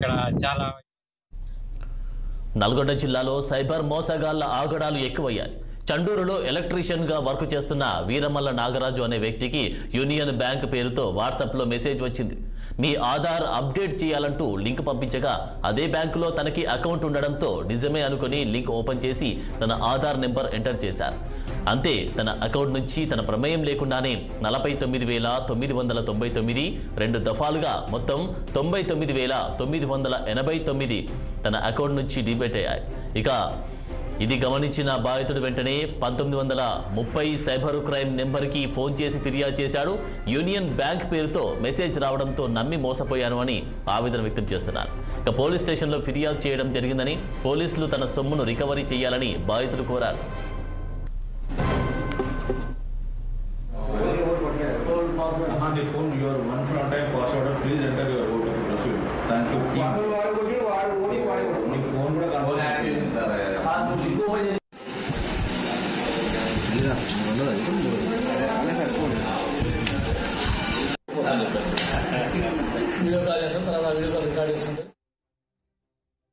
ఇక్కడ చాలా. నల్గొండ జిల్లాలో సైబర్ మోసగాళ్ల ఆగడాలు ఎక్కువయ్యాయి. చండూరులో ఎలక్ట్రీషియన్గా వర్క్ చేస్తున్న వీరమల్ల నాగరాజు అనే వ్యక్తికి యూనియన్ బ్యాంక్ పేరుతో వాట్సాప్లో మెసేజ్ వచ్చింది. మీ ఆధార్ అప్డేట్ చేయాలంటూ లింక్ పంపించగా అదే బ్యాంకులో తనకి అకౌంట్ ఉండడంతో నిజమే అనుకుని లింక్ ఓపెన్ చేసి తన ఆధార్ నెంబర్ ఎంటర్ చేశారు. అంతే, తన అకౌంట్ నుంచి తన ప్రమేయం లేకుండానే 49,999 2 దఫాలుగా మొత్తం 99,989 తన అకౌంట్ నుంచి డిబేట్ అయ్యాయి. ఇక ఇది గమనించిన బాధితుడు వెంటనే 1930 సైబర్ క్రైమ్ నెంబర్కి ఫోన్ చేసి ఫిర్యాదు చేశాడు. యూనియన్ బ్యాంక్ పేరుతో మెసేజ్ రావడంతో నమ్మి మోసపోయాను అని ఆవేదన వ్యక్తం చేస్తున్నారు. ఇక పోలీస్ స్టేషన్లో ఫిర్యాదు చేయడం జరిగిందని, పోలీసులు తన సొమ్మును రికవరీ చేయాలని బాధితుడు కోరారు.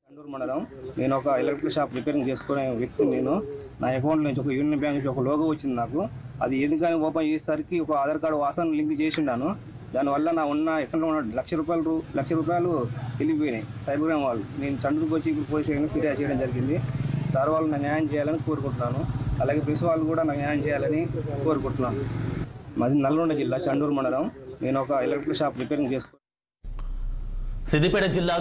చండూరు మండలం, నేను ఒక ఎలక్ట్రికల్ షాప్ రిపేరింగ్ చేసుకునే వ్యక్తి. నేను నా అకౌంట్ నుంచి ఒక యూనియన్ బ్యాంక్ నుంచి ఒక లోగో వచ్చింది నాకు. అది ఎందుకని ఓపెన్ చేసేసరికి ఒక ఆధార్ కార్డు వాసన లింక్ చేసి ఉన్నాను. దానివల్ల నా ఉన్న అకౌంట్లో ఉన్న లక్ష రూపాయలు వెళ్ళిపోయినాయి సైబర్ క్రైమ్ వాళ్ళు. నేను చండూరుకు వచ్చి ఇప్పుడు పోలీస్ స్టేషన్లో ఫిర్యాదు చేయడం జరిగింది. సార్ వాళ్ళు నాకు న్యాయం చేయాలని కోరుకుంటున్నాను. అలాగే ప్రెస్ వాళ్ళు కూడా నాకు న్యాయం చేయాలని కోరుకుంటున్నాను. మాది నల్గొండ జిల్లా చండూరు మండలం. నేను ఒక ఎలక్ట్రికల్ షాప్ రిపేరింగ్ చేసుకున్నాను. సిద్దిపేట జిల్లా